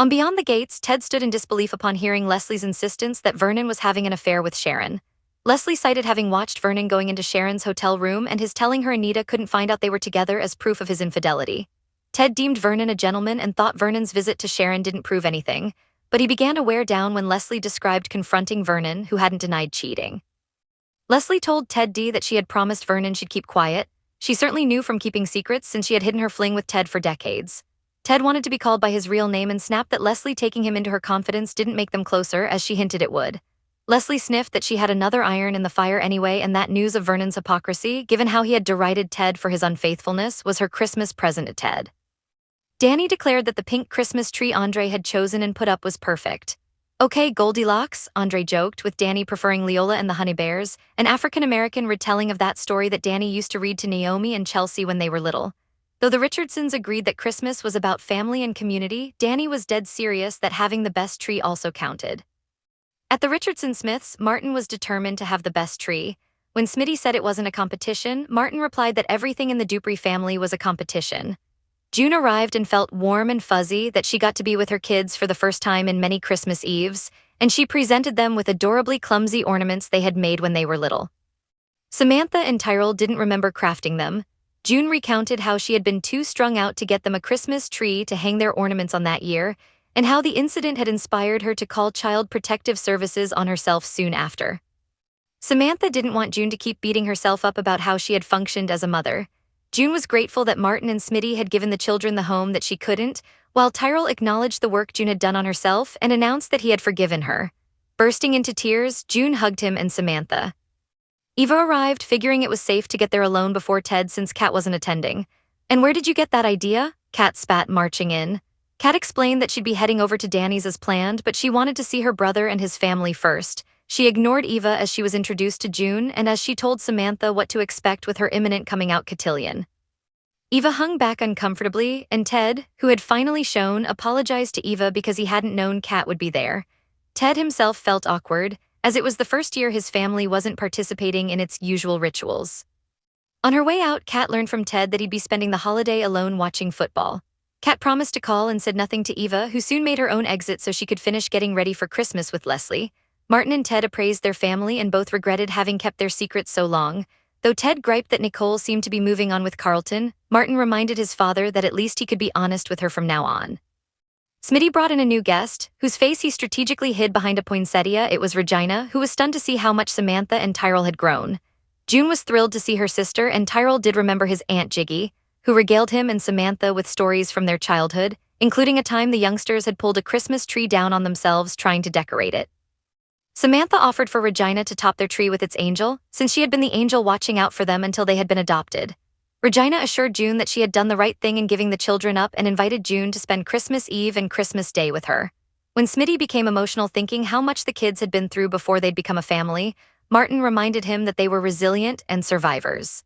On Beyond the Gates, Ted stood in disbelief upon hearing Leslie's insistence that Vernon was having an affair with Sharon. Leslie cited having watched Vernon going into Sharon's hotel room and his telling her Anita couldn't find out they were together as proof of his infidelity. Ted deemed Vernon a gentleman and thought Vernon's visit to Sharon didn't prove anything, but he began to wear down when Leslie described confronting Vernon, who hadn't denied cheating. Leslie told Ted D that she had promised Vernon she'd keep quiet. She certainly knew from keeping secrets since she had hidden her fling with Ted for decades. Ted wanted to be called by his real name and snapped that Leslie taking him into her confidence didn't make them closer as she hinted it would. Leslie sniffed that she had another iron in the fire anyway, and that news of Vernon's hypocrisy, given how he had derided Ted for his unfaithfulness, was her Christmas present to Ted. Danny declared that the pink Christmas tree Andre had chosen and put up was perfect. Okay, Goldilocks, Andre joked, with Danny preferring Leola and the Honey Bears, an African-American retelling of that story that Danny used to read to Naomi and Chelsea when they were little. Though the Richardsons agreed that Christmas was about family and community, Danny was dead serious that having the best tree also counted. At the Richardson Smiths, Martin was determined to have the best tree. When Smitty said it wasn't a competition, Martin replied that everything in the Dupree family was a competition. June arrived and felt warm and fuzzy that she got to be with her kids for the first time in many Christmas Eves, and she presented them with adorably clumsy ornaments they had made when they were little. Samantha and Tyrell didn't remember crafting them. June recounted how she had been too strung out to get them a Christmas tree to hang their ornaments on that year, and how the incident had inspired her to call Child Protective Services on herself soon after. Samantha didn't want June to keep beating herself up about how she had functioned as a mother. June was grateful that Martin and Smitty had given the children the home that she couldn't, while Tyrell acknowledged the work June had done on herself and announced that he had forgiven her. Bursting into tears, June hugged him and Samantha. Eva arrived, figuring it was safe to get there alone before Ted since Kat wasn't attending. "And where did you get that idea?" Kat spat, marching in. Kat explained that she'd be heading over to Danny's as planned, but she wanted to see her brother and his family first. She ignored Eva as she was introduced to June and as she told Samantha what to expect with her imminent coming-out cotillion. Eva hung back uncomfortably, and Ted, who had finally shown, apologized to Eva because he hadn't known Kat would be there. Ted himself felt awkward, as it was the first year his family wasn't participating in its usual rituals. On her way out, Kat learned from Ted that he'd be spending the holiday alone watching football. Kat promised to call and said nothing to Eva, who soon made her own exit so she could finish getting ready for Christmas with Leslie. Martin and Ted appraised their family and both regretted having kept their secrets so long. Though Ted griped that Nicole seemed to be moving on with Carlton, Martin reminded his father that at least he could be honest with her from now on. Smitty brought in a new guest, whose face he strategically hid behind a poinsettia. It was Regina, who was stunned to see how much Samantha and Tyrell had grown. June was thrilled to see her sister, and Tyrell did remember his Aunt Gigi, who regaled him and Samantha with stories from their childhood, including a time the youngsters had pulled a Christmas tree down on themselves trying to decorate it. Samantha offered for Regina to top their tree with its angel, since she had been the angel watching out for them until they had been adopted. Regina assured June that she had done the right thing in giving the children up and invited June to spend Christmas Eve and Christmas Day with her. When Smitty became emotional thinking how much the kids had been through before they'd become a family, Martin reminded him that they were resilient and survivors.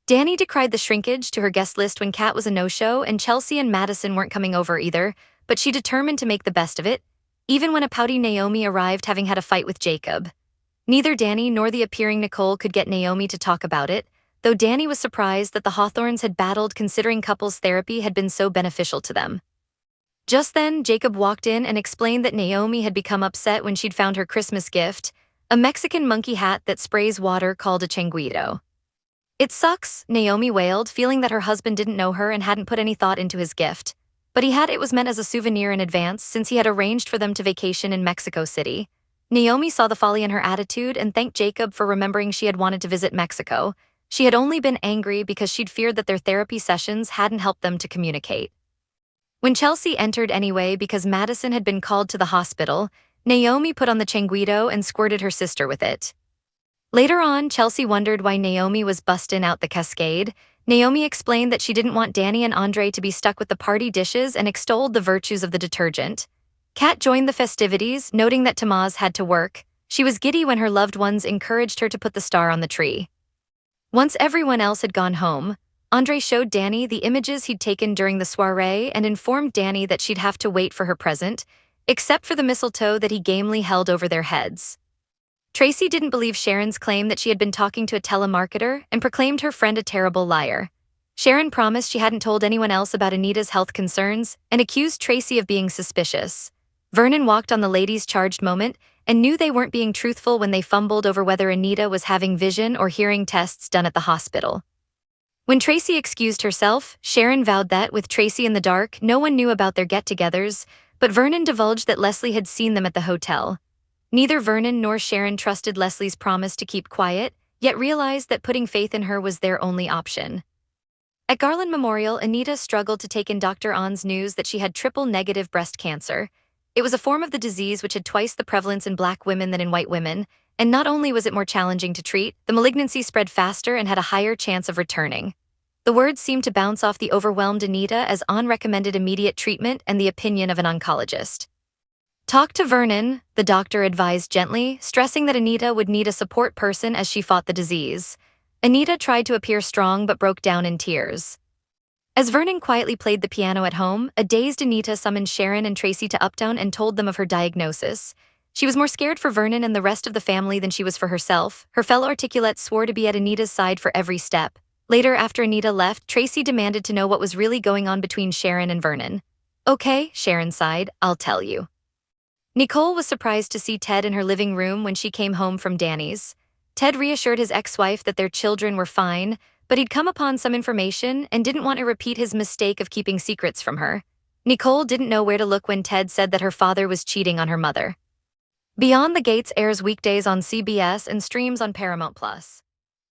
Danny decried the shrinkage to her guest list when Kat was a no-show and Chelsea and Madison weren't coming over either, but she determined to make the best of it, even when a pouty Naomi arrived having had a fight with Jacob. Neither Danny nor the appearing Nicole could get Naomi to talk about it, though Danny was surprised that the Hawthorns had battled considering couples therapy had been so beneficial to them. Just then, Jacob walked in and explained that Naomi had become upset when she'd found her Christmas gift, a Mexican monkey hat that sprays water called a changuito. "It sucks," Naomi wailed, feeling that her husband didn't know her and hadn't put any thought into his gift. But it was meant as a souvenir in advance since he had arranged for them to vacation in Mexico City. Naomi saw the folly in her attitude and thanked Jacob for remembering she had wanted to visit Mexico. She had only been angry because she'd feared that their therapy sessions hadn't helped them to communicate. When Chelsea entered anyway because Madison had been called to the hospital, Naomi put on the changuito and squirted her sister with it. Later on, Chelsea wondered why Naomi was bustin' out the cascade. Naomi explained that she didn't want Danny and Andre to be stuck with the party dishes and extolled the virtues of the detergent. Kat joined the festivities, noting that Tamaz had to work. She was giddy when her loved ones encouraged her to put the star on the tree. Once everyone else had gone home, Andre showed Danny the images he'd taken during the soiree and informed Danny that she'd have to wait for her present, except for the mistletoe that he gamely held over their heads. Tracy didn't believe Sharon's claim that she had been talking to a telemarketer and proclaimed her friend a terrible liar. Sharon promised she hadn't told anyone else about Anita's health concerns and accused Tracy of being suspicious. Vernon walked on the ladies' charged moment and knew they weren't being truthful when they fumbled over whether Anita was having vision or hearing tests done at the hospital. When Tracy excused herself, Sharon vowed that, with Tracy in the dark, no one knew about their get-togethers, but Vernon divulged that Leslie had seen them at the hotel. Neither Vernon nor Sharon trusted Leslie's promise to keep quiet, yet realized that putting faith in her was their only option. At Garland Memorial, Anita struggled to take in Dr. On's news that she had triple-negative breast cancer. It was a form of the disease which had twice the prevalence in black women than in white women, and not only was it more challenging to treat, the malignancy spread faster and had a higher chance of returning. The words seemed to bounce off the overwhelmed Anita as On recommended immediate treatment and the opinion of an oncologist. Talk to Vernon, the doctor advised gently, stressing that Anita would need a support person as she fought the disease. Anita tried to appear strong but broke down in tears. As Vernon quietly played the piano at home, a dazed Anita summoned Sharon and Tracy to Uptown and told them of her diagnosis. She was more scared for Vernon and the rest of the family than she was for herself. Her fellow articulates swore to be at Anita's side for every step. Later, after Anita left, Tracy demanded to know what was really going on between Sharon and Vernon. "Okay," Sharon sighed, "I'll tell you." Nicole was surprised to see Ted in her living room when she came home from Danny's. Ted reassured his ex-wife that their children were fine, but he'd come upon some information and didn't want to repeat his mistake of keeping secrets from her. Nicole didn't know where to look when Ted said that her father was cheating on her mother. Beyond the Gates airs weekdays on CBS and streams on Paramount+.